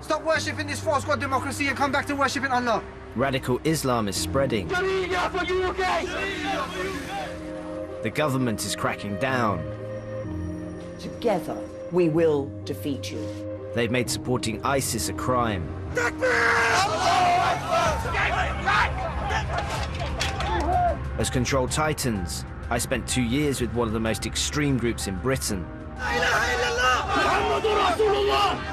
Stop worshipping this false god democracy and come back to worshipping Allah. Radical Islam is spreading. The government is cracking down. Together, we will defeat you. They've made supporting ISIS a crime. As control tightens, I spent 2 years with one of the most extreme groups in Britain.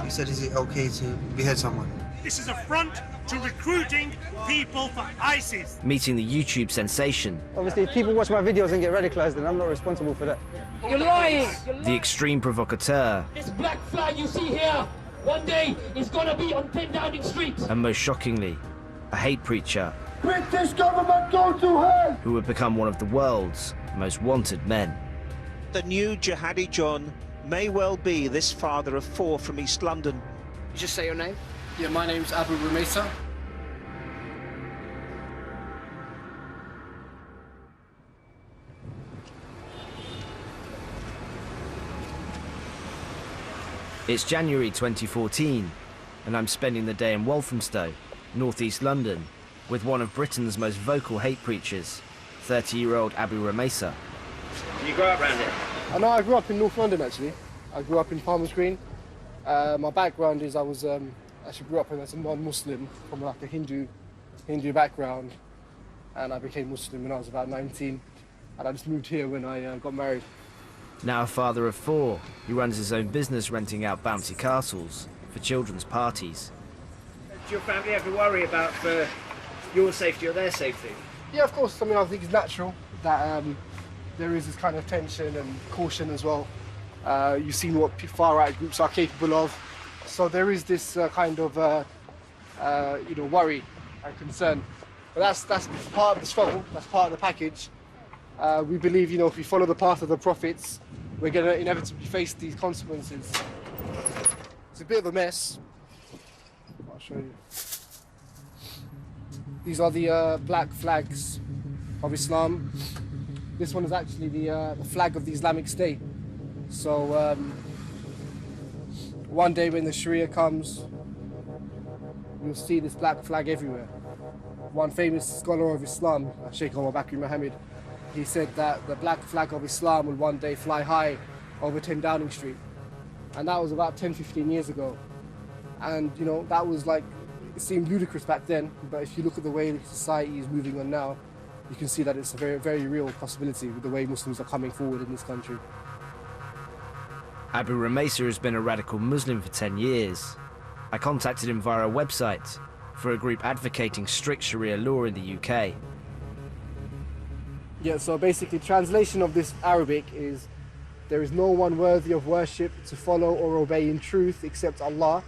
He said, is it okay to behead someone? This is a front to recruiting people for ISIS. Meeting the YouTube sensation. Obviously, if people watch my videos and get radicalized, then I'm not responsible for that. You're lying! The extreme provocateur. This black flag you see here, one day is gonna be on 10 Downing Street. And most shockingly, a hate preacher. British government, go to hell! Who would become one of the world's most wanted men. The new Jihadi John may well be this father of 4 from East London. You just say your name? Yeah, my name's Abu Rumesa. It's January 2014, and I'm spending the day in Walthamstow, northeast London, with one of Britain's most vocal hate preachers, 30-year-old Abu Rumesa. You grew up around here? No, I grew up in North London, actually. I grew up in Palmer's Green. My background is I actually grew up as a non-Muslim from like a Hindu background, and I became Muslim when I was about 19, and I just moved here when I got married. Now a father of 4, he runs his own business renting out bouncy castles for children's parties. Does your family ever worry about your safety or their safety? Yeah, of course. I mean, I think it's natural that there is this kind of tension and caution as well. You've seen what far-right groups are capable of, so there is this kind of worry and concern. But that's part of the struggle. That's part of the package. We believe, if we follow the path of the prophets, we're going to inevitably face these consequences. It's a bit of a mess. I'll show you. These are the black flags of Islam. This one is actually the flag of the Islamic State. So one day when the Sharia comes, you'll see this black flag everywhere. One famous scholar of Islam, Sheikh Omar Bakri Mohammed, he said that the black flag of Islam will one day fly high over 10 Downing Street. And that was about 10, 15 years ago. And, that was like, it seemed ludicrous back then, but if you look at the way society is moving on now, you can see that it's a very, very real possibility with the way Muslims are coming forward in this country. Abu Rumesa has been a radical Muslim for 10 years. I contacted him via a website for a group advocating strict Sharia law in the UK. Yeah, so basically translation of this Arabic is, there is no one worthy of worship to follow or obey in truth except Allah,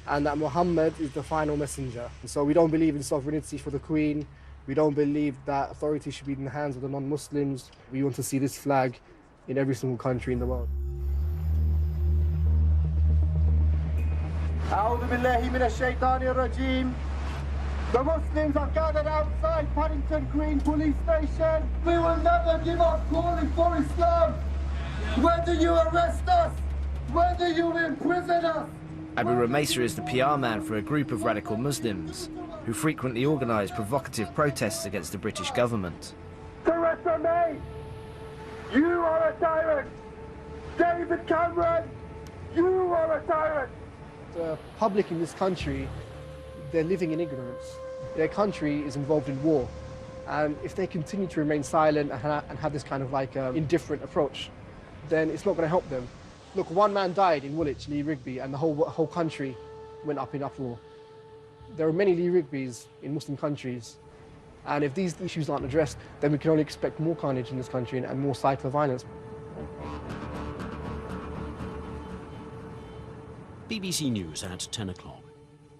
and that Muhammad is the final messenger. And so we don't believe in sovereignty for the Queen. We don't believe that authority should be in the hands of the non-Muslims. We want to see this flag in every single country in the world. The Muslims are gathered outside Paddington Green Police Station. We will never give up calling for Islam. Whether you arrest us, whether you imprison us. Abu Rumesa is the PR man for a group of radical Muslims who frequently organise provocative protests against the British government. Theresa May, you are a tyrant. David Cameron, you are a tyrant. The public in this country, they're living in ignorance. Their country is involved in war. And if they continue to remain silent and have this kind of indifferent approach, then it's not going to help them. Look, one man died in Woolwich, Lee Rigby, and the whole country went up in uproar. There are many Lee Rigbys in Muslim countries, and if these issues aren't addressed, then we can only expect more carnage in this country and more cycle of violence. BBC News at 10 o'clock.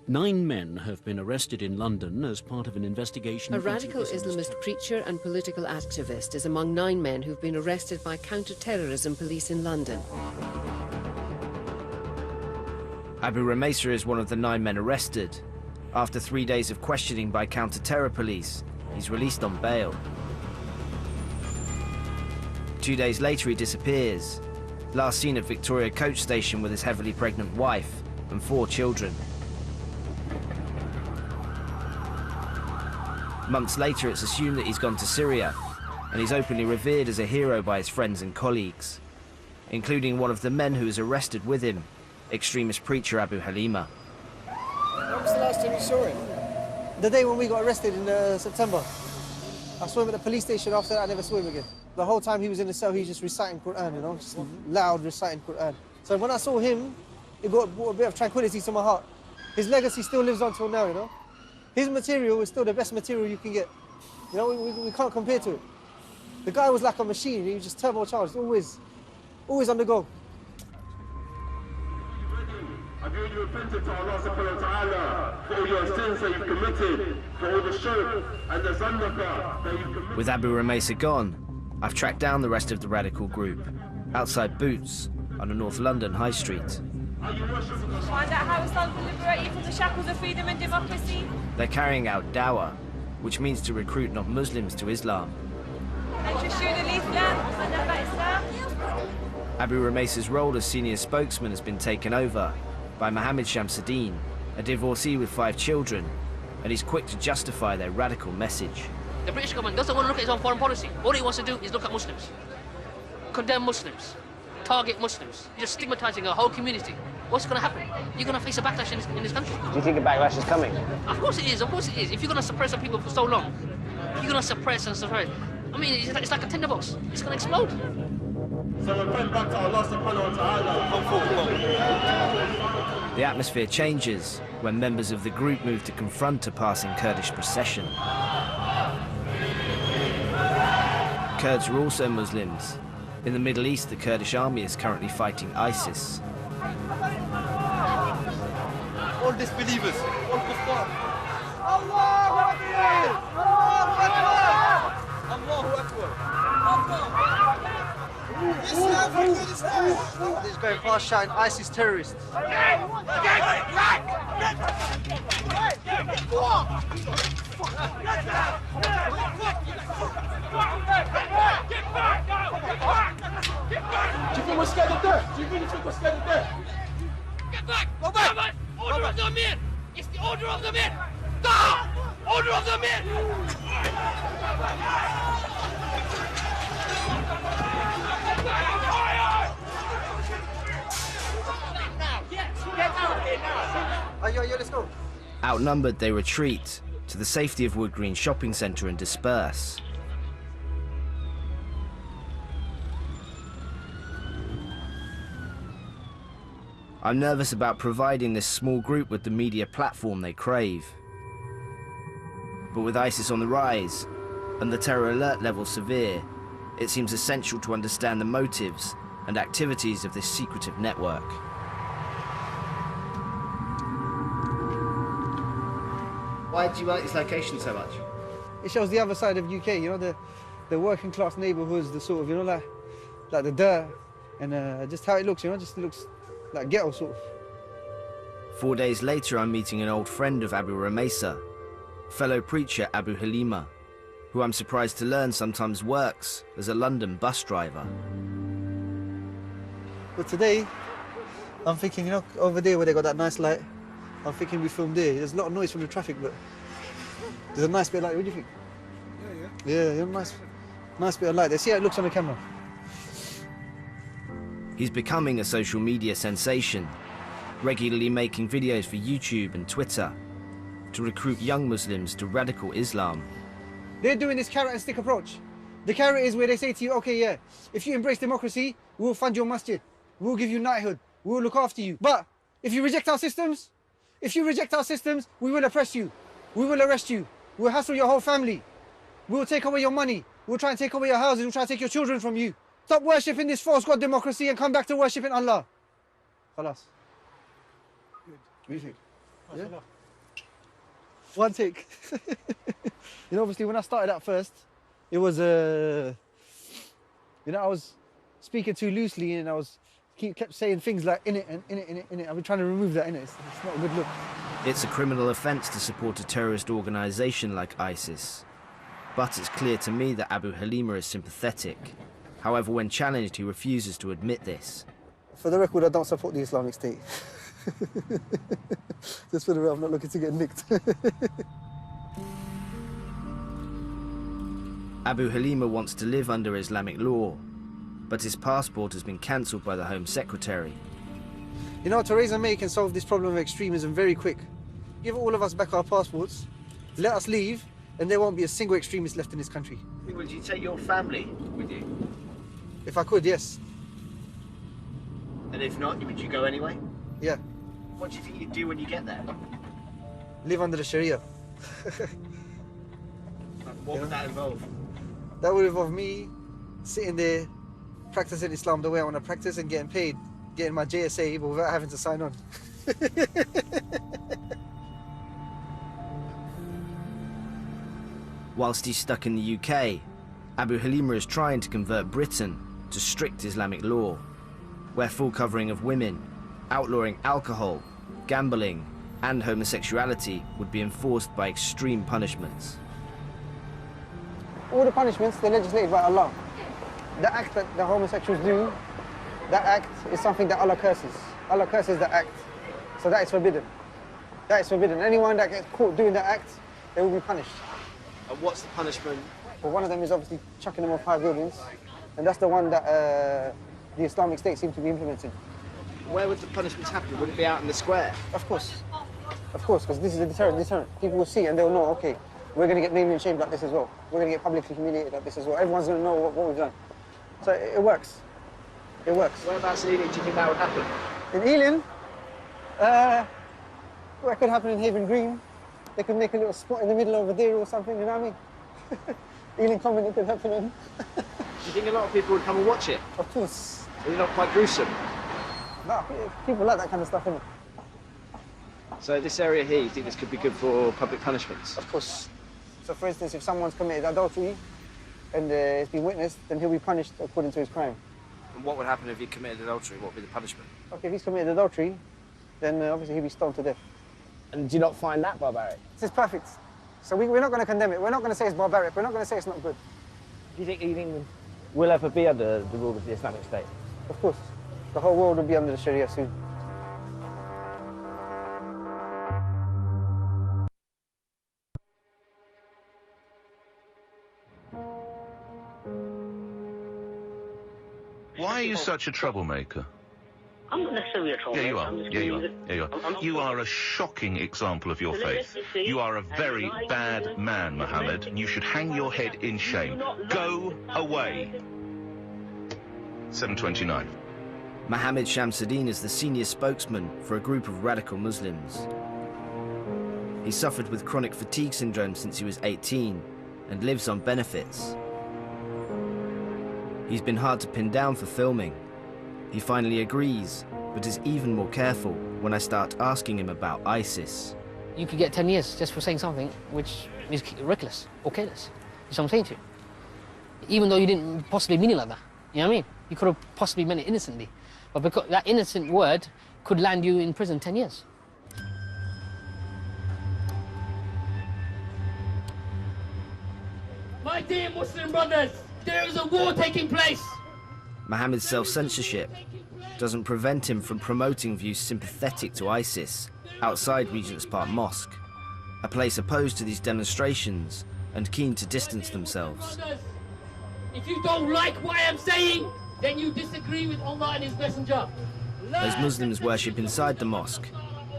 9 men have been arrested in London as part of an investigation. A radical Islamist preacher and political activist is among 9 men who've been arrested by counter-terrorism police in London. Abu Rumesa is one of the 9 men arrested. After 3 days of questioning by counter-terror police, he's released on bail. 2 days later, he disappears. Last seen at Victoria Coach Station with his heavily pregnant wife and 4 children. Months later, it's assumed that he's gone to Syria, and he's openly revered as a hero by his friends and colleagues, including one of the men who was arrested with him, extremist preacher Abu Halima. When was the last time you saw him? The day when we got arrested in September. I saw him at the police station. After that, I never saw him again. The whole time he was in the cell, he was just reciting Quran, you know, just loud reciting Quran. So when I saw him, it brought a bit of tranquility to my heart. His legacy still lives on till now, you know. His material is still the best material you can get. You know, we can't compare to it. The guy was like a machine. He was just turbocharged, always on the go. Have you repented to Allah subhanahu wa ta'ala for all your sins that you've committed, for all the shirk and the zandaka that you've committed? With Abu Rumaysa gone, I've tracked down the rest of the radical group, outside Boots, on a North London high street. Find out how Islam can liberate you from the shackles of freedom and democracy. They're carrying out dawah, which means to recruit non-Muslims to Islam. Abu Rumaysa's role as senior spokesman has been taken over by Mohammed Shamsuddin, a divorcee with 5 children, and he's quick to justify their radical message. The British government doesn't want to look at its own foreign policy. All it wants to do is look at Muslims, condemn Muslims, target Muslims. You're just stigmatizing a whole community. What's going to happen? You're going to face a backlash in this country. Do you think a backlash is coming? Of course it is, of course it is. If you're going to suppress some people for so long, you're going to suppress and suppress. I mean, it's like a tinderbox. It's going to explode. So repent back to Allah subhanahu wa ta'ala. Come forward. The atmosphere changes when members of the group move to confront a passing Kurdish procession. Kurds are also Muslims. In the Middle East, the Kurdish army is currently fighting ISIS. All disbelievers, all kuffar. Allahu Akbar! Allahu Akbar! Islam for Kurdistan! He's going past shouting ISIS terrorists. Do you think we're scared of death? Do you really think we're scared of death? Get back! Go back! Order of the Amir! It's the order of the Amir! Stop! Order of the Amir! Let's go. Outnumbered, they retreat to the safety of Wood Green shopping centre and disperse. I'm nervous about providing this small group with the media platform they crave. But with ISIS on the rise and the terror alert level severe, it seems essential to understand the motives and activities of this secretive network. Why do you like this location so much? It shows the other side of UK, you know, the working class neighbourhoods, the sort of, you know, like the dirt, and just how it looks, you know, just looks like ghetto sort of. 4 days later, I'm meeting an old friend of Abu Rumaysa, fellow preacher Abu Halima, who I'm surprised to learn sometimes works as a London bus driver. But today, I'm thinking, you know, over there where they got that nice light, I'm thinking we filmed there. There's a lot of noise from the traffic, but there's a nice bit of light. What do you think? Yeah, nice bit of light. Let's see how it looks on the camera. He's becoming a social media sensation, regularly making videos for YouTube and Twitter to recruit young Muslims to radical Islam. They're doing this carrot and stick approach. The carrot is where they say to you, okay, yeah, if you embrace democracy, we'll fund your masjid, we'll give you knighthood, we'll look after you. But if you reject our systems, we will oppress you, we will arrest you, we'll hassle your whole family, we'll take away your money, we'll try and take away your houses, we'll try and take your children from you. Stop worshipping this false god democracy and come back to worshipping Allah. Khalas. Good. What do you think? Yeah? One take. You know, obviously when I started out first, it was, you know, I was speaking too loosely and I kept saying things like in it and in it, in it. I've been trying to remove that in it. It's not a good look. It's a criminal offence to support a terrorist organisation like ISIS. But it's clear to me that Abu Halima is sympathetic. However, when challenged, he refuses to admit this. For the record, I don't support the Islamic State. Just for the record, I'm not looking to get nicked. Abu Halima wants to live under Islamic law, but his passport has been cancelled by the Home Secretary. You know, Theresa May can solve this problem of extremism very quick. Give all of us back our passports, let us leave, and there won't be a single extremist left in this country. Would you take your family with you? If I could, yes. And if not, would you go anyway? Yeah. What do you think you'd do when you get there? Live under the Sharia. What would that involve? That would involve me sitting there, practicing Islam the way I want to practice and getting paid, getting my JSA, but without having to sign on. Whilst he's stuck in the UK, Abu Halima is trying to convert Britain to strict Islamic law, where full covering of women, outlawing alcohol, gambling, and homosexuality would be enforced by extreme punishments. All the punishments, they're legislated by Allah. The act that the homosexuals do, that act is something that Allah curses. Allah curses the act. So that is forbidden. That is forbidden. Anyone that gets caught doing that act, they will be punished. And what's the punishment? Well, one of them is obviously chucking them off high buildings, and that's the one that the Islamic State seems to be implementing. Where would the punishments happen? Would it be out in the square? Of course, because this is a deterrent. People will see and they'll know, okay, we're going to get named and shamed like this as well. We're going to get publicly humiliated like this as well. Everyone's going to know what we've done. So it works. It works. Whereabouts in Ealing do you think that would happen? In Ealing? Well, it could happen in Haven Green. They could make a little spot in the middle over there or something, you know what I mean? Ealing Common, it could happen in. Do you think a lot of people would come and watch it? Of course. Is it not quite gruesome? No, people like that kind of stuff, innit? So this area here, you think this could be good for public punishments? Of course. So for instance, if someone's committed adultery and it's been witnessed, then he'll be punished according to his crime. And what would happen if he committed adultery? What would be the punishment? Okay, if he's committed adultery, then obviously he'll be stoned to death. And do you not find that barbaric? This is perfect. So we're not going to condemn it. We're not going to say it's barbaric. We're not going to say it's not good. Do you think Ealing will ever be under the rule of the Islamic State? Of course. The whole world will be under the Sharia soon. Why are you such a troublemaker? I'm not necessarily a troublemaker. Yeah, you are. Yeah, you are. Yeah, you are. You are a shocking example of your faith. You are a very bad man, Mohammed, and you should hang your head in shame. Go away. 7:29. Mohammed Shamsuddin is the senior spokesman for a group of radical Muslims. He suffered with chronic fatigue syndrome since he was 18 and lives on benefits. He's been hard to pin down for filming. He finally agrees, but is even more careful when I start asking him about ISIS. You could get 10 years just for saying something which is reckless or careless. That's what I'm saying to you. Even though you didn't possibly mean it like that. You know what I mean? You could have possibly meant it innocently. But because that innocent word could land you in prison 10 years. My dear Muslim brothers, there is a war taking place. Mohammed's self-censorship doesn't prevent him from promoting views sympathetic to ISIS outside Regent's Park Mosque, a place opposed to these demonstrations and keen to distance themselves. If you don't like what I'm saying, then you disagree with Allah and His Messenger. As Muslims worship inside the mosque,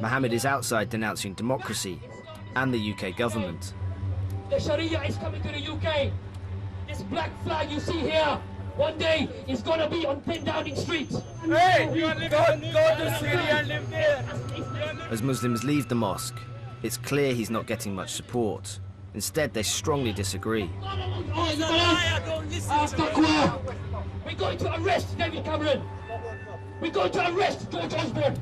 Mohammed is outside denouncing democracy and the UK government. The Sharia is coming to the UK. This black flag you see here, one day is gonna be on 10 Downing Street. Hey, go to Syria and live there. As Muslims leave the mosque, it's clear he's not getting much support. Instead, they strongly disagree. We're going to arrest David Cameron. We're going to arrest George Osborne.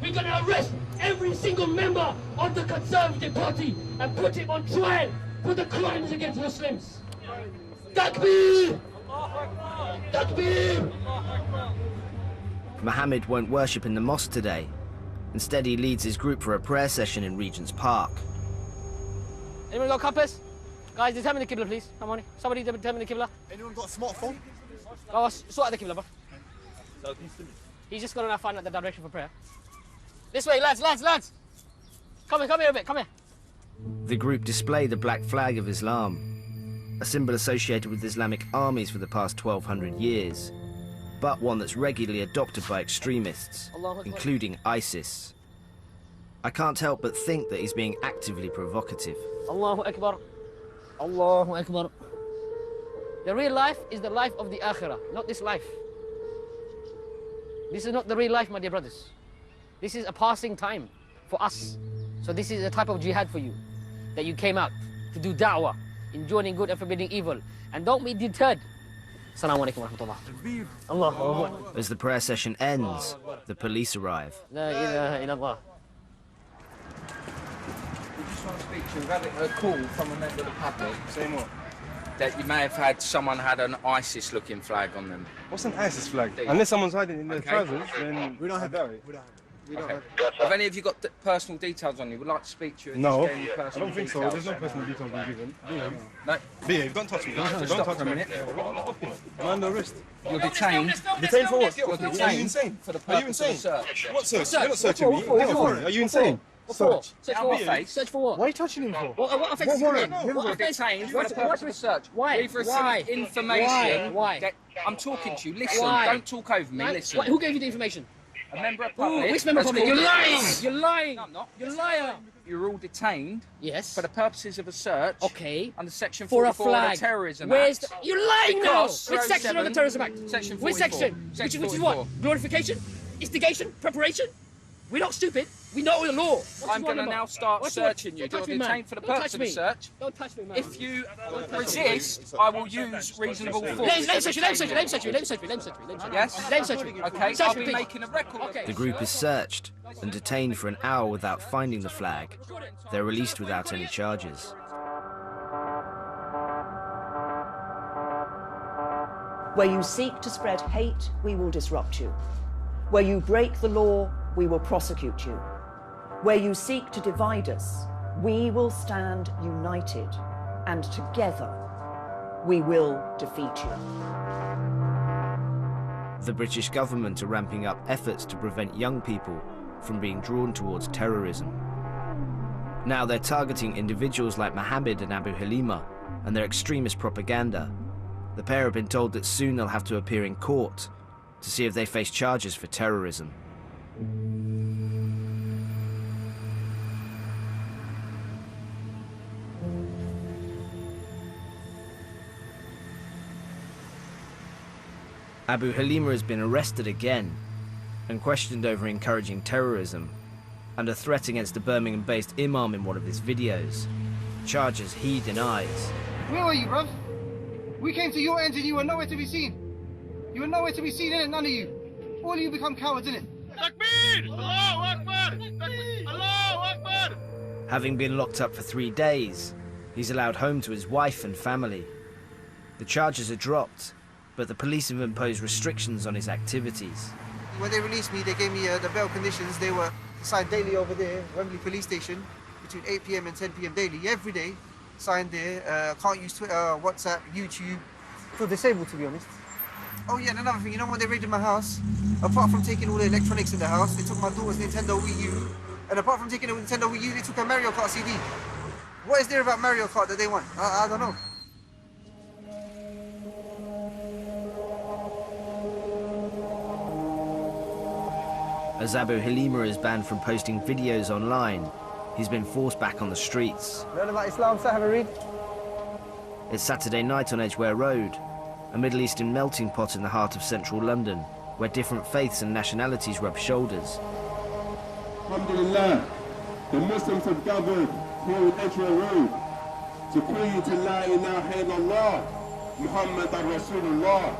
We're going to arrest every single member of the Conservative Party and put him on trial for the crimes against Muslims. Takbir! Takbir! Mohammed won't worship in the mosque today. Instead, he leads his group for a prayer session in Regent's Park. Anyone got compass? Guys, determine the Qibla, please. Come on. Somebody determine the Qibla. Anyone got a smartphone? Go on, sort out the Qibla, bro. He's just gonna find out the direction for prayer. This way, lads. Come here a bit, come here. The group display the black flag of Islam. a symbol associated with Islamic armies for the past 1200 years, but one that's regularly adopted by extremists, including ISIS. I can't help but think that he's being actively provocative. Allahu Akbar. Allahu Akbar. The real life is the life of the Akhirah, not this life. This is not the real life, my dear brothers. This is a passing time for us. So this is a type of jihad for you, that you came out to do da'wah, enjoining good and forbidding evil. And don't be deterred. Assalamu alaikum wa rahmatullah. Allahu Akbar. As the prayer session ends, the police arrive. La ilaha illallah. We just want to speak to you. We've had a call from a member of the public. Saying what? That you may have had someone had an ISIS-looking flag on them. What's an ISIS flag? Unless someone's hiding in their trousers, then we don't have that. Have any of you got personal details on you? We'd like to speak to you. And No, just gain your I personal don't think so. details. There's no personal details being given. No. Behave, don't touch me. Don't Stop touch for a me. minute. I'm under arrest. You're detained. Detained for what? You're Are you detained insane? for the Are you purpose of a insane? search. What search? You're not searching me. Get off me. Are you insane? Search. Search for what? Search for what? Why are you touching him for? What offence is it? You're detained for the purpose of a search. Why? We've received information. Why? That I'm talking to you. Listen. Why? Don't talk over me. Why? Listen. Who gave you the information? A member of public. Which member of has public? You're called- lying! You're lying! No, I'm not. You're a liar! You're all detained. Yes. For the purposes of a search. Okay. Under Section For a 44 of flag. the Terrorism Where's Act. the... You're lying now! Which Because section of the Terrorism Act? Section 44. Which section? Section Which is 44. what? Glorification? Instigation? Preparation? We're not stupid. We know the law. I'm going to now start searching you. You're detained for the purpose of the search. Don't touch me, man. If you resist, I will use reasonable force. Let him search you. Yes? Let him search me. Okay, Search I'll me, be please. making a record. Okay. The group is searched and detained for an hour without finding the flag. They're released without any charges. Where you seek to spread hate, we will disrupt you. Where you break the law, we will prosecute you. Where you seek to divide us, we will stand united, and together we will defeat you. The British government are ramping up efforts to prevent young people from being drawn towards terrorism. Now they're targeting individuals like Mohammed and Abu Halima and their extremist propaganda. The pair have been told that soon they'll have to appear in court to see if they face charges for terrorism. Abu Halima has been arrested again and questioned over encouraging terrorism and a threat against a Birmingham-based imam in one of his videos. Charges he denies. Where were you, bruv? We came to your end and you were nowhere to be seen. You were nowhere to be seen, innit? None of you. All of you become cowards, innit? Takbir! Allahu Akbar! Allahu Akbar! Having been locked up for 3 days, he's allowed home to his wife and family. The charges are dropped, but the police have imposed restrictions on his activities. When they released me, they gave me the bail conditions. They were signed daily over there, Wembley Police Station, between 8 p.m. and 10 p.m. daily, every day. Signed there. Can't use Twitter, WhatsApp, YouTube. Feel disabled, to be honest. Oh yeah, and another thing, you know when they raided my house, apart from taking all the electronics in the house, they took my daughter's Nintendo Wii U, and apart from taking the Nintendo Wii U, they took a Mario Kart CD. What is there about Mario Kart that they want? I don't know. As Abu Halima is banned from posting videos online, he's been forced back on the streets. Learn about Islam, sir, have a read. It's Saturday night on Edgware Road, a Middle Eastern melting pot in the heart of central London, where different faiths and nationalities rub shoulders. Alhamdulillah, the Muslims have gathered here in Edgware Road to call you to La ilaha illallah, Muhammadan Rasulullah.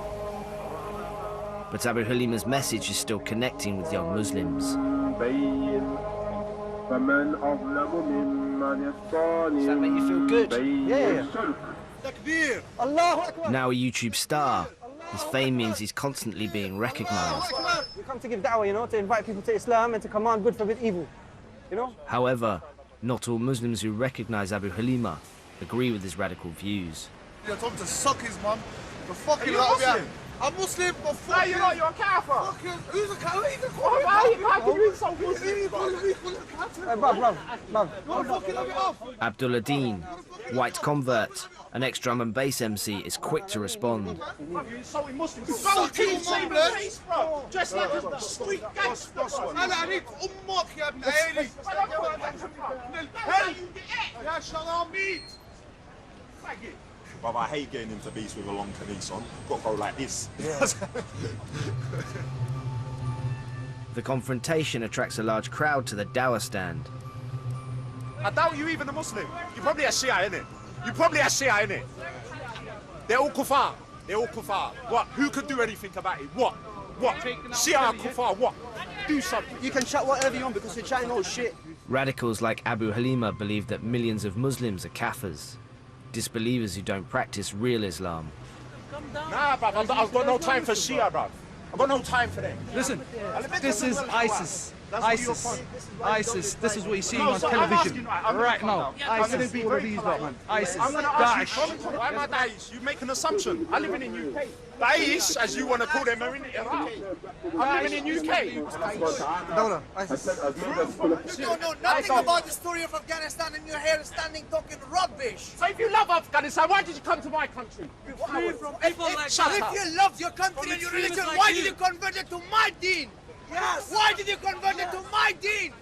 But Abu Halima's message is still connecting with young Muslims. Does that make you feel good? Yeah. Takbir! Allahu Akbar! Now a YouTube star, his fame means he's constantly being recognised. We come to give da'wah, you know, to invite people to Islam and to command good, forbid evil, you know? However, not all Muslims who recognise Abu Halima agree with his radical views. You told him to suck his mum. The fucking Muslim. I'm Muslim, but fuck. No, you're not. You're a kafir. Who's a kafir? He's a kafir. How can you insult Muslims? Bruv. Abdullah Deen, white convert, An ex-drum and bass MC is quick to respond. You're insulting Muslims. You go to your face, bro. Just like a street gangster. أنا عليك أمك يا ابن عيني. يا شراميط. Brother, I hate getting into beats with a long camise on. Got to go like this. The confrontation attracts a large crowd to the dawah stand. I doubt you even a Muslim. You're probably a Shia, innit? You're probably a Shia, innit? They're all kuffar. They're all kuffar. What? Who could do anything about it? What? What? Shia kuffar, what? Do something. You can chat whatever you want because you're chatting all shit. Radicals like Abu Halima believe that millions of Muslims are kafirs, disbelievers who don't practice real Islam. Nah, bruv, I've got no time for Shia, bruv. I've got no time for that. Listen, this is ISIS. ISIS. This is what you're seeing on television right now. ISIS. All of these lot, man. ISIS. I'm going to ask you, why am I Daesh? You make an assumption. I live in the UK. Daesh, as you want to call them, are in Iraq. I'm living in UK. No, ISIS. You don't know nothing about the story of Afghanistan and you're here standing talking rubbish. So if you love Afghanistan, why did you come to my country? If you loved your country and your religion, why did you convert it to my deen? Yes. Why did you convert it to my deen?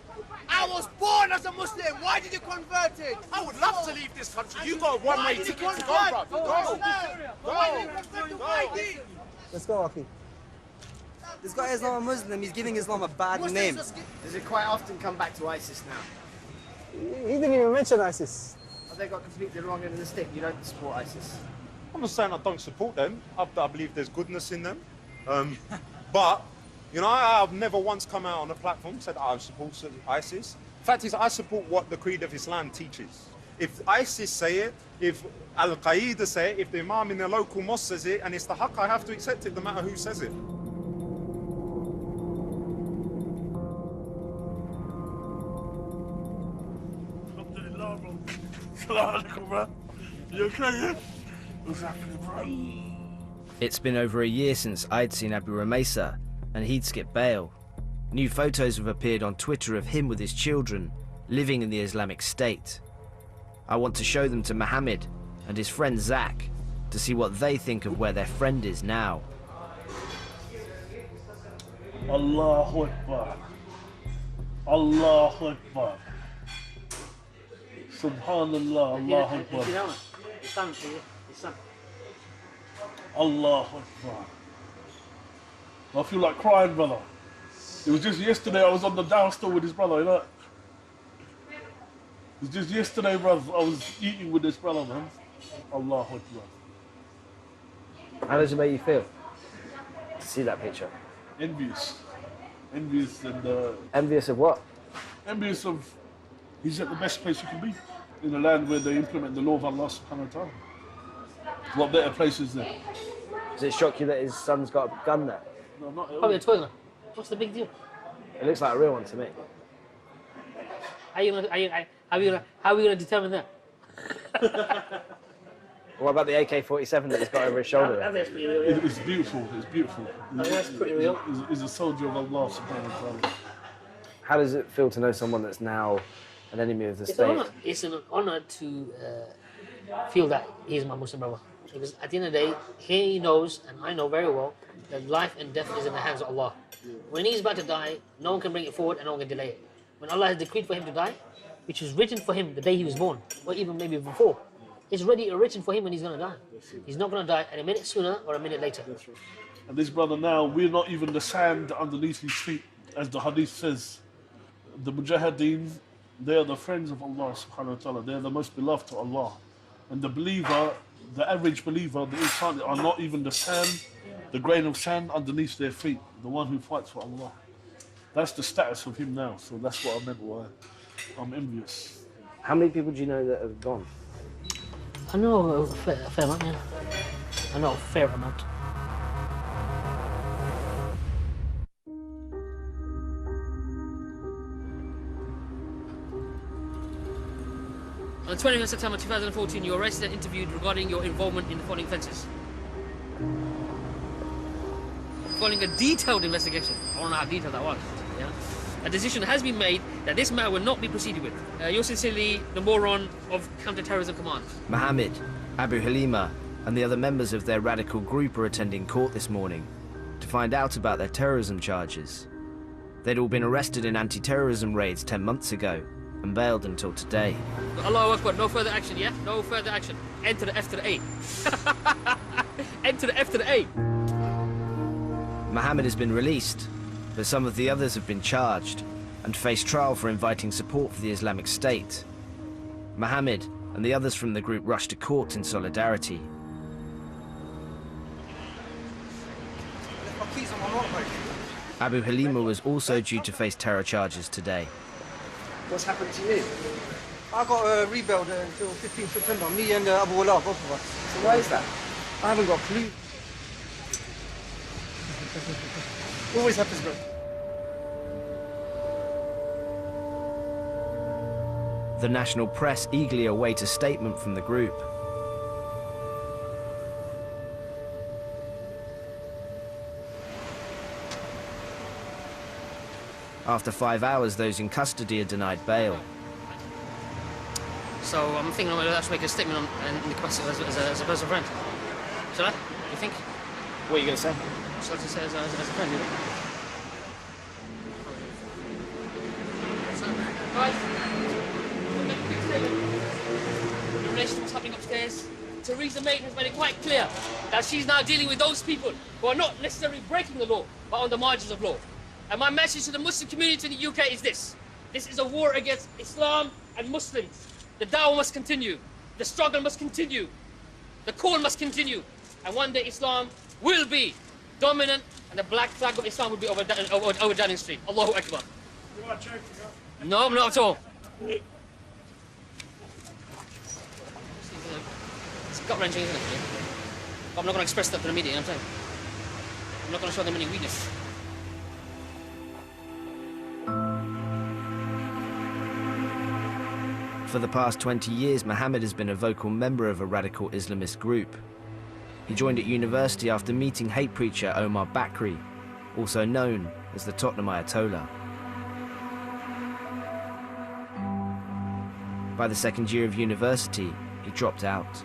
I was born as a Muslim. Why did you convert it? I would love to leave this country. You got a one-way ticket to go, bro. Go. Why did you convert to my deen? Let's go, Aki. This guy is not a Muslim. He's giving Islam a bad name. Does it quite often come back to ISIS now? He didn't even mention ISIS. Have they got completely wrong end of the stick? You don't support ISIS? I'm not saying I don't support them. I believe there's goodness in them. But, you know, I've never once come out on a platform and said I support ISIS. Fact is, I support what the creed of Islam teaches. If ISIS say it, if Al-Qaeda say it, if the Imam in the local mosque says it, and it's the haqq, I have to accept it no matter who says it. You okay? What's happening, bro? It's been over a year since I'd seen Abu Ramesa, and he'd skipped bail. New photos have appeared on Twitter of him with his children, living in the Islamic State. I want to show them to Mohammed and his friend Zach to see what they think of where their friend is now. Allahu Akbar. Allahu Akbar. Subhanallah, Allahu Akbar. Allahu Akbar. I feel like crying, brother. It was just yesterday I was on the down store with his brother, you know? It was just yesterday, brother, I was eating with this brother, man. Allahu Akbar. How does it make you feel to see that picture? Envious. Envious and... Envious of what? Envious of... He's at the best place you can be. In a land where they implement the law of Allah subhanahu wa ta'ala. What better place is there? Does it shock you that his son's got a gun there? No, not at all. Probably a toy gun. What's the big deal? It looks like a real one to me. How are we gonna determine that? What about the AK-47 that he's got over his shoulder? That's pretty real. It's beautiful. It's beautiful. That's pretty real. He's a soldier of Allah subhanahu wa ta'ala. How does it feel to know someone that's now an enemy of the state? It's an honor to feel that he's my Muslim brother. Because at the end of the day, he knows, and I know very well, that life and death is in the hands of Allah. When he's about to die, no one can bring it forward and no one can delay it. When Allah has decreed for him to die, which was written for him the day he was born, or even maybe before, it's already written for him when he's going to die. He's not going to die a minute sooner or a minute later. And this brother now, we're not even the sand underneath his feet, as the hadith says. The Mujahideen, they are the friends of Allah subhanahu wa ta'ala. They are the most beloved to Allah. And the believer, the average believer, the insan, are not even the sand, the grain of sand underneath their feet. The one who fights for Allah. That's the status of him now. So that's what I meant by I'm envious. How many people do you know that have gone? I know a fair amount, yeah. I know a fair amount. On 20th of September 2014, you were arrested and interviewed regarding your involvement in the following offences. Following a detailed investigation, I don't know how detailed that was, yeah? A decision has been made that this matter will not be proceeded with. You're sincerely the moron of counter-terrorism command. Mohammed, Abu Halima and the other members of their radical group are attending court this morning to find out about their terrorism charges. They'd all been arrested in anti-terrorism raids 10 months ago and bailed until today. Allahu Akbar, no further action, yeah? No further action. Enter the F to the A. Enter the F to the A. Mohammed has been released, but some of the others have been charged and face trial for inviting support for the Islamic State. Mohammed and the others from the group rushed to court in solidarity. Abu Halima was also due to face terror charges today. What's happened to you? I got rebailed until 15th September, me and Abu Wallah, both of us. So why is that? I haven't got a clue. Always happens, bro. The national press eagerly await a statement from the group. After 5 hours, those in custody are denied bail. So I'm thinking I'm going to have to make a statement in the capacity as a personal friend. Shall I? You think? What are you going to say? Shall I just say as a friend? You know? Guys, in relation to what's happening upstairs, Theresa May has made it quite clear that she's now dealing with those people who are not necessarily breaking the law, but on the margins of law. And my message to the Muslim community in the UK is this. This is a war against Islam and Muslims. The dawah must continue. The struggle must continue. The call must continue. And one day Islam will be dominant and the black flag of Islam will be over Downing Street. Allahu Akbar. You are joking, huh? No, I'm not at all. It's gut-wrenching, isn't it? But I'm not going to express that to the media, you know what I'm saying? I'm not going to show them any weakness. For the past 20 years, Mohammed has been a vocal member of a radical Islamist group. He joined at university after meeting hate preacher Omar Bakri, also known as the Tottenham Ayatollah. By the second year of university, he dropped out.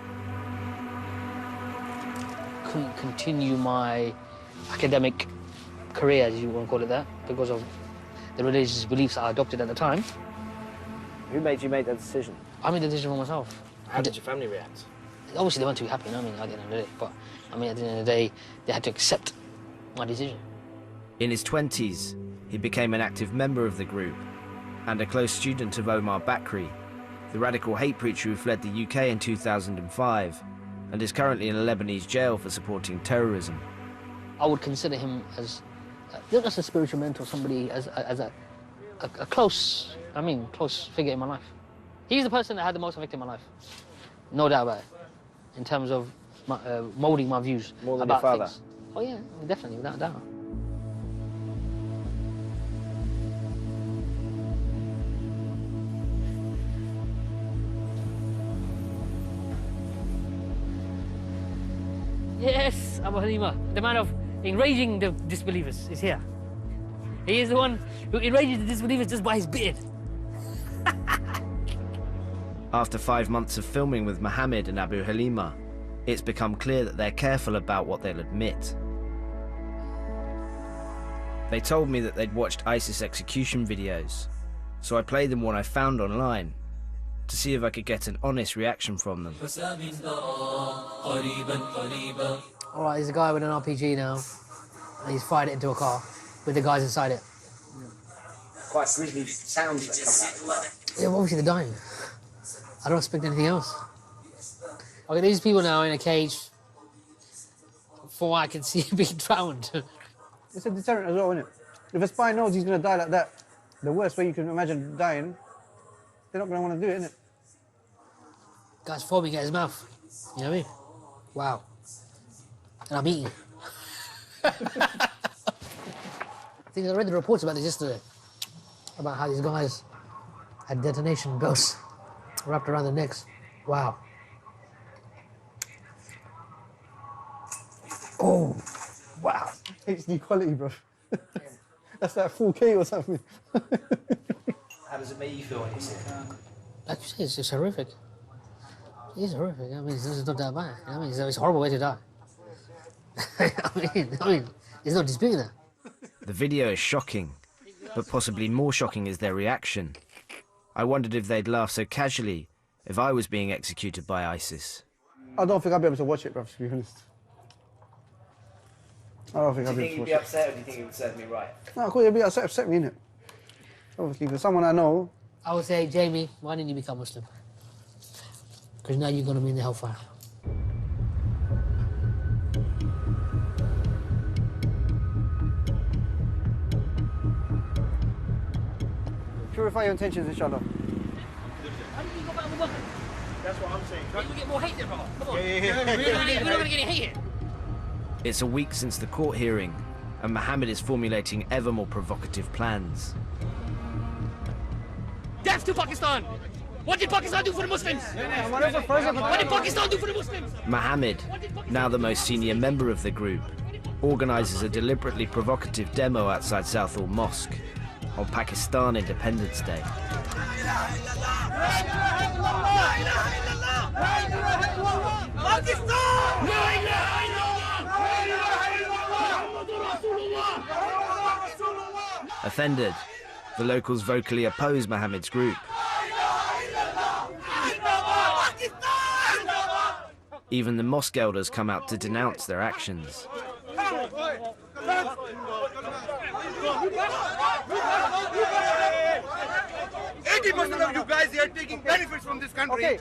Couldn't continue my academic career, as you want to call it that, because of the religious beliefs I adopted at the time. Who made you make that decision? I made the decision for myself. How did your family react? Obviously, they weren't too happy, you know what I mean, at the end of the day. But, I mean, at the end of the day, they had to accept my decision. In his 20s, he became an active member of the group and a close student of Omar Bakri, the radical hate preacher who fled the UK in 2005 and is currently in a Lebanese jail for supporting terrorism. I would consider him as not just a spiritual mentor, somebody as a close, close figure in my life. He's the person that had the most effect in my life, no doubt about it, in terms of moulding my views More than about your father? things. Oh yeah, definitely, without a doubt. Yes, Abu Halima, the man of enraging the disbelievers, is here. He is the one who enrages the disbelievers just by his beard. After 5 months of filming with Mohammed and Abu Halima, it's become clear that they're careful about what they'll admit. They told me that they'd watched ISIS execution videos, so I played them what I found online to see if I could get an honest reaction from them. Alright, there's a guy with an RPG now, and he's fired it into a car with the guys inside it. Quite grisly sounds that come out of that. Yeah, well, obviously they're dying. I don't expect anything else. Okay, these people now in a cage, for what I can see, being drowned. It's a deterrent as well, isn't it? If a spy knows he's going to die like that, the worst way you can imagine dying, they're not going to want to do it, innit? Guy's foaming at his mouth. You know what I mean? Wow. And I'm eating. I think I read the reports about this yesterday, about how these guys had detonation belts wrapped around their necks. Wow. Oh, wow. HD quality, bro. That's like 4K or something. How does it make you feel when you see it? Like you say, it's just horrific. It's horrific. I mean, it's not that bad. I mean, it's a horrible way to die. I mean, there's no disputing that. The video is shocking, but possibly more shocking is their reaction. I wondered if they'd laugh so casually if I was being executed by ISIS. I don't think I'd be able to watch it, bruv, to be honest. I don't think I'd be able to watch it. Do you think you'd be upset, or do you think it would serve me right? No, of course, it'd be upset me, innit? Obviously, for someone I know. I would say, Jamie, why didn't you become Muslim? Because now you're going to be in the hellfire. Purify your intentions, inshallah. How did you go back with Muslim? That's what I'm saying. You get more hate there, brother. Come on. Yeah. We're not going to get any hate here. It's a week since the court hearing, and Mohammed is formulating ever more provocative plans. Death to Pakistan! What did Pakistan do for the Muslims? What did Pakistan do for the Muslims? Mohammed, now the most senior member of the group, organises a deliberately provocative demo outside Southall Mosque on Pakistan Independence Day. Offended, the locals vocally oppose Mohammed's group. Even the mosque elders come out to denounce their actions. 80% of you guys here taking benefits from this country. Okay.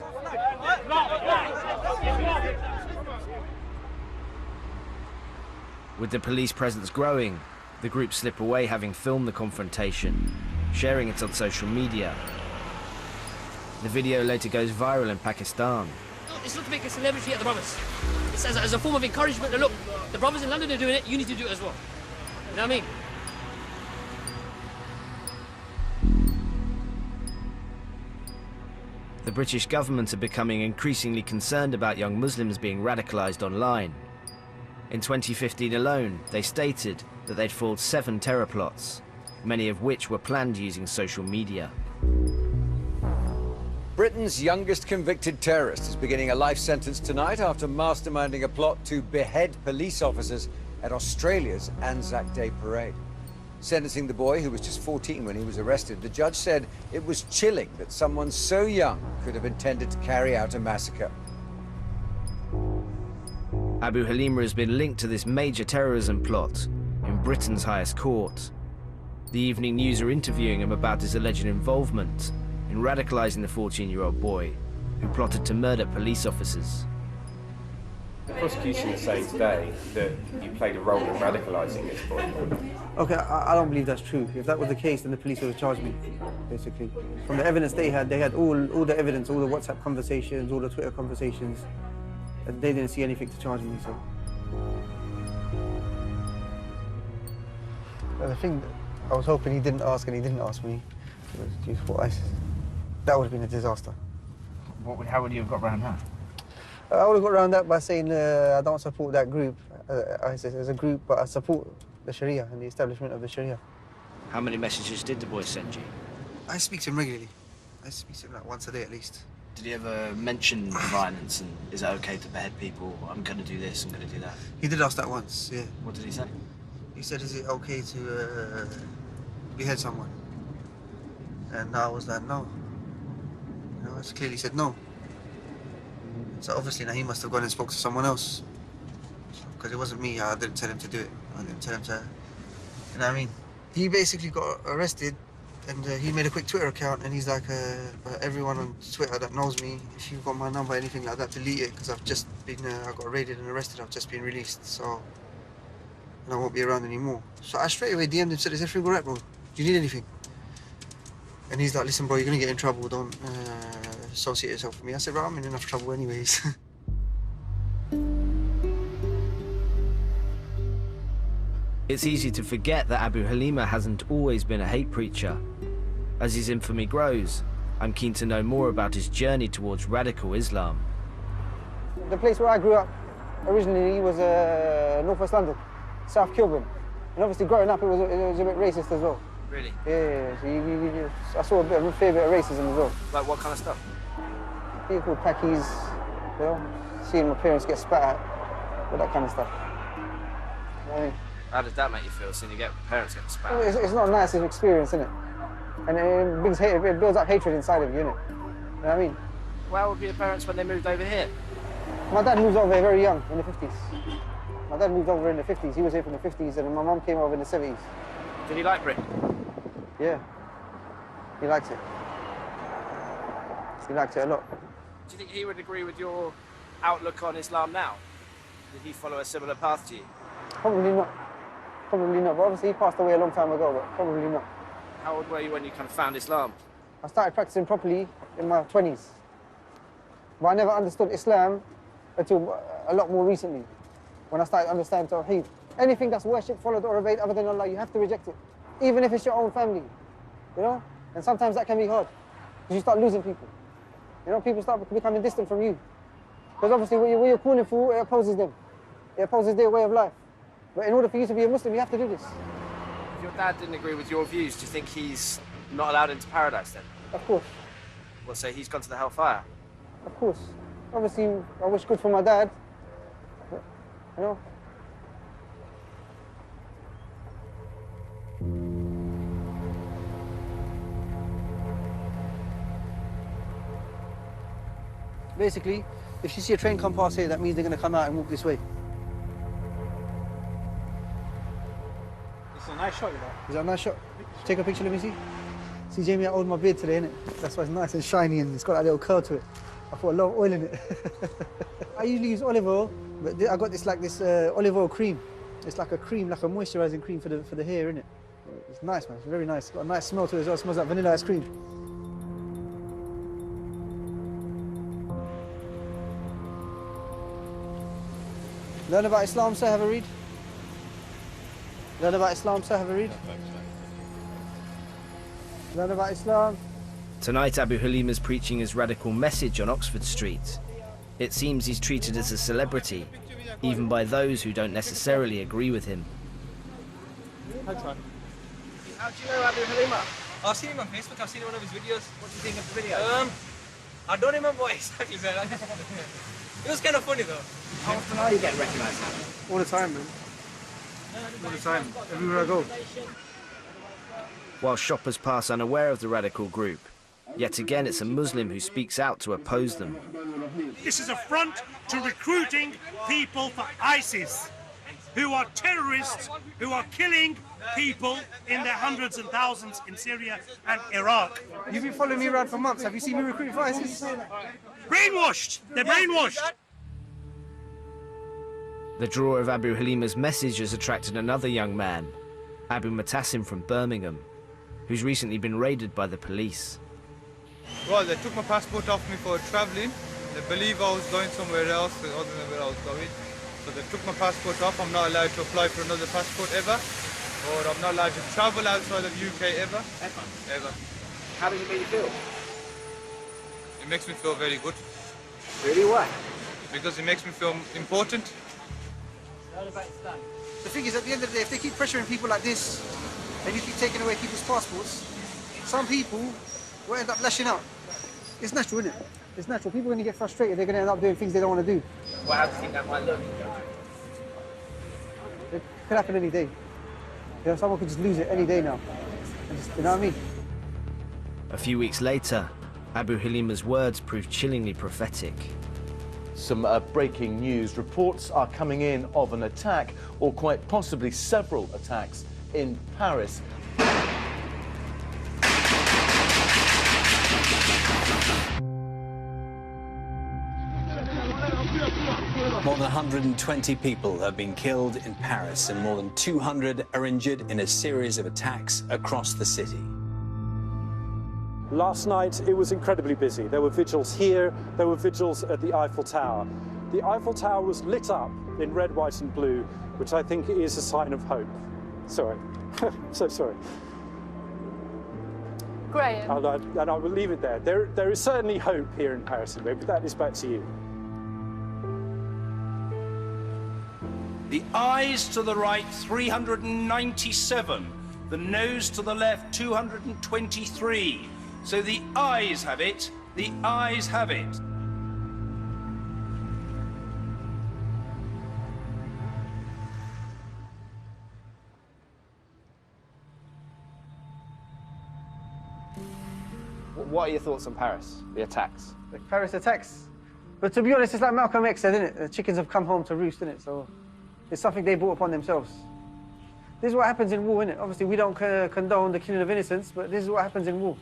With the police presence growing, the group slip away, having filmed the confrontation, sharing it on social media. The video later goes viral in Pakistan. It's not to make a celebrity at the brothers. It's as a form of encouragement that, look, the brothers in London are doing it, you need to do it as well. You know what I mean? The British government are becoming increasingly concerned about young Muslims being radicalised online. In 2015 alone, they stated that they'd foiled 7 terror plots, many of which were planned using social media. Britain's youngest convicted terrorist is beginning a life sentence tonight after masterminding a plot to behead police officers at Australia's Anzac Day parade. Sentencing the boy, who was just 14 when he was arrested, the judge said it was chilling that someone so young could have intended to carry out a massacre. Abu Halima has been linked to this major terrorism plot in Britain's highest court. The Evening News are interviewing him about his alleged involvement in radicalising the 14-year-old boy who plotted to murder police officers. The prosecution is saying today that you played a role in radicalising this boy. Okay, I don't believe that's true. If that was the case, then the police would have charged me, basically. From the evidence they had all the evidence, all the WhatsApp conversations, all the Twitter conversations. And they didn't see anything to charge me, so. But the thing, I was hoping he didn't ask, and he didn't ask me. It was for ISIS. That would have been a disaster. How would you have got around that? I would have got around that by saying I don't support that group, ISIS as a group, but I support the Sharia and the establishment of the Sharia. How many messages did the boy send you? I speak to him regularly. I speak to him like once a day at least. Did he ever mention violence and is it okay to behead people? I'm going to do this, I'm going to do that. He did ask that once, yeah. What did he say? He said, is it okay to behead someone? And I was like, no. You know, I clearly said no. So obviously now he must have gone and spoke to someone else. Because it wasn't me, I didn't tell him to do it. I didn't tell him to, you know what I mean? He basically got arrested and he made a quick Twitter account and he's like, everyone on Twitter that knows me, if you've got my number, anything like that, delete it because I've just been, I got raided and arrested, I've just been released, so and I won't be around anymore. So I straight away DM'd him and said, is everything all right, bro? Do you need anything? And he's like, listen, bro, you're going to get in trouble, don't associate yourself with me. I said, right, I'm in enough trouble anyways. It's easy to forget that Abu Halima hasn't always been a hate preacher. As his infamy grows, I'm keen to know more about his journey towards radical Islam. The place where I grew up originally was northwest London, South Kilburn. And obviously growing up it was a bit racist as well. Really? Yeah, so I saw a fair bit of racism as well. Like what kind of stuff? People called packies, You know, seeing my parents get spat at, all that kind of stuff. You know what I mean? How does that make you feel, seeing you get parents getting spat? It's not nice, it's an experience, isn't it? And it builds up hatred inside of you, innit? You know what I mean? Where would be your parents when they moved over here? My dad moved over here very young, in the 50s. My dad moved over in the 50s. He was here from the 50s, and my mum came over in the 70s. Did he like Britain? Yeah. He liked it. He liked it a lot. Do you think he would agree with your outlook on Islam now? Did he follow a similar path to you? Probably not. Probably not. But obviously he passed away a long time ago, but probably not. How old were you when you kind of found Islam? I started practicing properly in my 20s. But I never understood Islam until a lot more recently, when I started understanding Tawheed. Anything that's worshipped, followed, or obeyed other than Allah, you have to reject it. Even if it's your own family, you know? And sometimes that can be hard, because you start losing people. You know, people start becoming distant from you. Because obviously what you're calling for, it opposes them. It opposes their way of life. But in order for you to be a Muslim, you have to do this. If your dad didn't agree with your views, do you think he's not allowed into paradise then? Of course. What, so he's gone to the hellfire? Of course. Obviously, I wish good for my dad. But, you know? Basically, if you see a train come past here, that means they're going to come out and walk this way. It's a nice shot, you know. Is that a nice shot? Take a picture, let me see. See, Jamie, I oiled my beard today, innit? That's why it's nice and shiny and it's got that little curl to it. I put a lot of oil in it. I usually use olive oil, but I got this olive oil cream. It's like a cream, like a moisturising cream for the hair, innit? It's nice, man. It's very nice. It's got a nice smell to it as well. It smells like vanilla ice cream. Learn about Islam, sir, have a read. Learn about Islam, sir, have a read. Learn about Islam. Tonight, Abu Halima's preaching his radical message on Oxford Street. It seems he's treated as a celebrity, even by those who don't necessarily agree with him. How do you know Abu Halima? I've seen him on Facebook, I've seen one of his videos. What do you think of the video? I don't remember what exactly said. It was kind of funny though. How often are you getting recognised now? All the time, man. All the time. Everywhere I go. While shoppers pass unaware of the radical group, yet again it's a Muslim who speaks out to oppose them. This is a front to recruiting people for ISIS, who are terrorists, who are killing people in their hundreds and thousands in Syria and Iraq. You've been following me around for months. Have you seen me recruiting for ISIS? Brainwashed! They're brainwashed! The draw of Abu Halima's message has attracted another young man, Abu Mutassim from Birmingham, who's recently been raided by the police. Well, they took my passport off me for travelling. They believe I was going somewhere else other than where I was going. So they took my passport off. I'm not allowed to apply for another passport ever. Or I'm not allowed to travel outside of UK ever. Ever. How does it make you feel? It makes me feel very good. Really? Why? Because it makes me feel important. The thing is, at the end of the day, if they keep pressuring people like this, and you keep taking away people's passports, some people will end up lashing out. It's natural, isn't it? It's natural. People are going to get frustrated. They're going to end up doing things they don't want to do. Well, how do you think that might look? It could happen any day. You know, someone could just lose it any day now. You know what I mean? A few weeks later, Abu Halima's words proved chillingly prophetic. Some breaking news. Reports are coming in of an attack, or quite possibly several attacks, in Paris. More than 120 people have been killed in Paris and more than 200 are injured in a series of attacks across the city. Last night, it was incredibly busy. There were vigils here, there were vigils at the Eiffel Tower. The Eiffel Tower was lit up in red, white and blue, which I think is a sign of hope. Sorry. So sorry. Graham. And I will leave it there. There is certainly hope here in Paris, but that is back to you. The eyes to the right, 397. The nose to the left, 223. So the eyes have it, the eyes have it. What are your thoughts on Paris, the attacks? The Paris attacks. But to be honest, it's like Malcolm X said, isn't it? The chickens have come home to roost, isn't it? So it's something they brought upon themselves. This is what happens in war, innit? Obviously, we don't condone the killing of innocents, but this is what happens in war.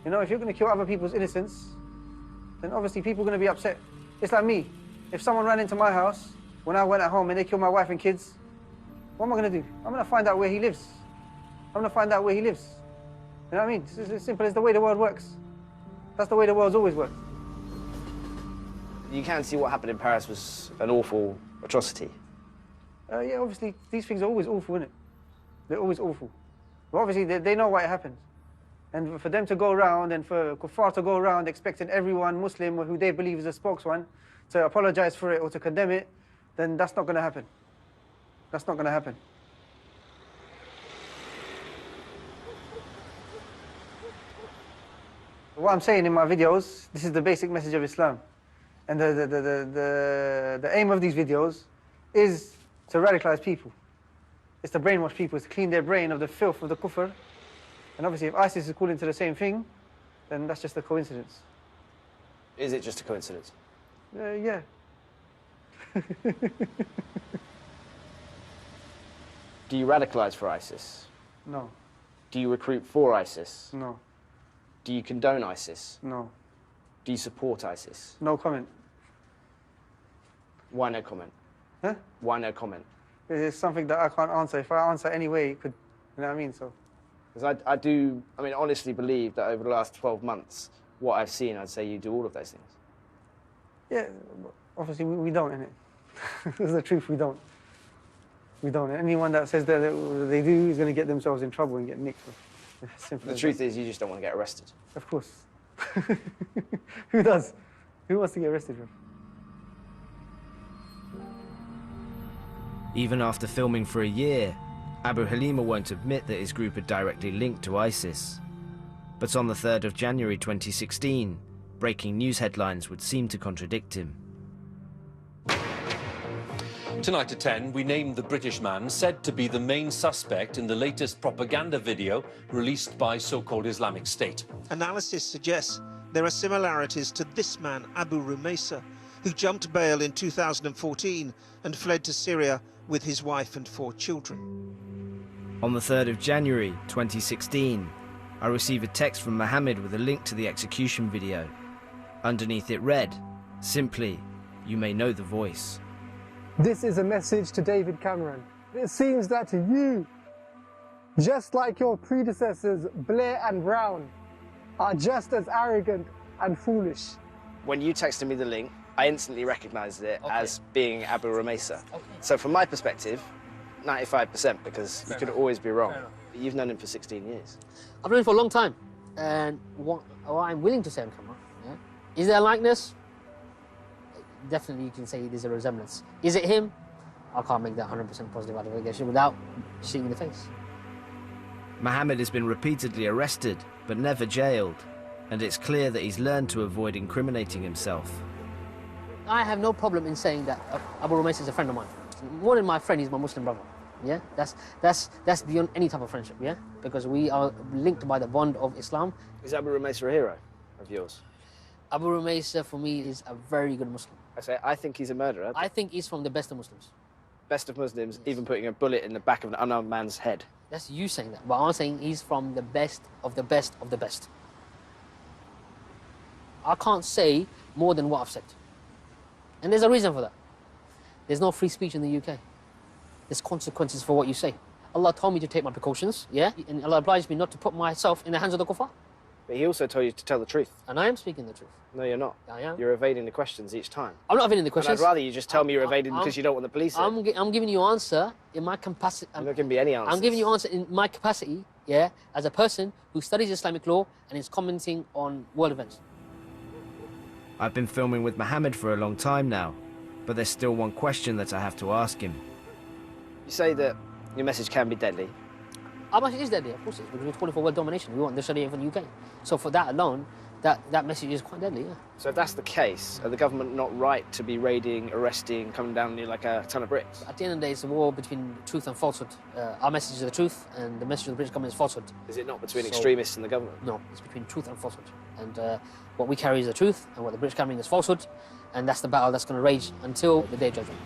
You know, if you're going to kill other people's innocence, then obviously people are going to be upset. It's like me. If someone ran into my house when I went at home and they killed my wife and kids, what am I going to do? I'm going to find out where he lives. I'm going to find out where he lives. You know what I mean? It's as simple as the way the world works. That's the way the world's always worked. You can see what happened in Paris was an awful atrocity. Yeah, obviously, these things are always awful, innit? They're always awful. But obviously, they know why it happened. And for them to go around and for Kuffar to go around expecting everyone Muslim or who they believe is a spokesman to apologize for it or to condemn it, then that's not going to happen. That's not going to happen. What I'm saying in my videos, this is the basic message of Islam. And the aim of these videos is to radicalize people. It's to brainwash people, it's to clean their brain of the filth of the kufr. And obviously if ISIS is calling to the same thing, then that's just a coincidence. Is it just a coincidence? Yeah. Do you radicalize for ISIS? No. Do you recruit for ISIS? No. Do you condone ISIS? No. Do you support ISIS? No comment. Why no comment? Huh? Why no comment? It's something that I can't answer. If I answer anyway, it could, you know what I mean? So. Because I do, honestly believe that over the last 12 months, what I've seen, I'd say you do all of those things. Yeah, obviously we don't, innit? That's the truth, we don't. We don't. Anyone that says that they do is going to get themselves in trouble and get nicked. Simple The truth is you just don't want to get arrested. Of course. Who does? Who wants to get arrested, bro? Even after filming for a year, Abu Halima won't admit that his group are directly linked to ISIS. But on the 3rd of January 2016, breaking news headlines would seem to contradict him. Tonight at 10, we named the British man said to be the main suspect in the latest propaganda video released by so-called Islamic State. Analysis suggests there are similarities to this man, Abu Rumaysa, who jumped bail in 2014 and fled to Syria with his wife and 4 children. On the 3rd of January 2016, I received a text from Mohammed with a link to the execution video. Underneath it read, simply, "You may know the voice." This is a message to David Cameron. It seems that you, just like your predecessors Blair and Brown, are just as arrogant and foolish. When you texted me the link, I instantly recognized it as being Abu Rumaysa. So from my perspective, 95%, because you could always be wrong. But you've known him for 16 years. I've known him for a long time. And what I'm willing to say on camera, is there a likeness? Definitely you can say there's a resemblance. Is it him? I can't make that 100% positive identification without seeing the face. Mohammed has been repeatedly arrested, but never jailed. And it's clear that he's learned to avoid incriminating himself. I have no problem in saying that Abu Rumaysa is a friend of mine. More than my friend, he's my Muslim brother. Yeah, that's beyond any type of friendship. Yeah, because we are linked by the bond of Islam. Is Abu Rumaysa a hero of yours? Abu Rumaysa for me is a very good Muslim. I think he's a murderer. I think he's from the best of Muslims. Best of Muslims, yes. Even putting a bullet in the back of an unarmed man's head. That's you saying that, but I'm saying he's from the best of the best of the best. I can't say more than what I've said. And there's a reason for that. There's no free speech in the UK. There's consequences for what you say. Allah told me to take my precautions, yeah? And Allah obliged me not to put myself in the hands of the kuffar. But he also told you to tell the truth. And I am speaking the truth. No, you're not. I am. You're evading the questions each time. I'm not evading the questions. And I'd rather you just tell me you're evading because you don't want the police in. I'm giving you an answer in my capacity. You're not giving me any answers. I'm giving you an answer in my capacity, yeah, as a person who studies Islamic law and is commenting on world events. I've been filming with Mohammed for a long time now, but there's still one question that I have to ask him. You say that your message can be deadly. Our message is deadly, of course it is, because we're calling for world domination. We want the Sharia from the UK. So for that alone, that message is quite deadly, yeah. So if that's the case, are the government not right to be raiding, arresting, coming down near like a ton of bricks? At the end of the day, it's a war between truth and falsehood. Our message is the truth, and the message of the British government is falsehood. Is it not between extremists and the government? No, it's between truth and falsehood. And what we carry is the truth, and what the British government is falsehood, and that's the battle that's going to rage until the day of judgment.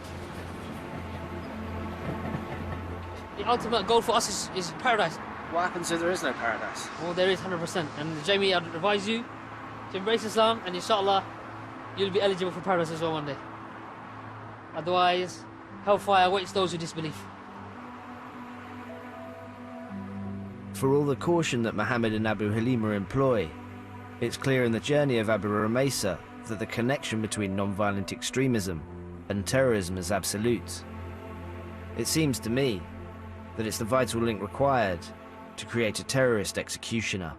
The ultimate goal for us is paradise. What happens if there is no paradise? Well, there is 100%. And Jamie, I'd advise you to embrace Islam, and inshallah, you'll be eligible for paradise as well one day. Otherwise, hellfire awaits those who disbelieve. For all the caution that Mohammed and Abu Halima employ, it's clear in the journey of Abu Rumaysa that the connection between non-violent extremism and terrorism is absolute. It seems to me that it's the vital link required to create a terrorist executioner.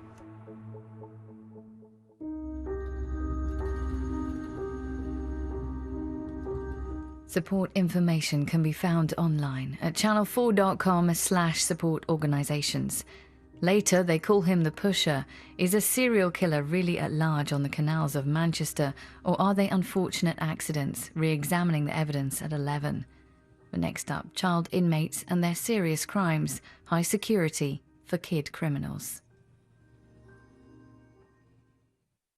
Support information can be found online at channel4.com/support organisations. Later, they call him the Pusher. Is a serial killer really at large on the canals of Manchester, or are they unfortunate accidents? Re-examining the evidence at 11. But next up, child inmates and their serious crimes, high security for kid criminals.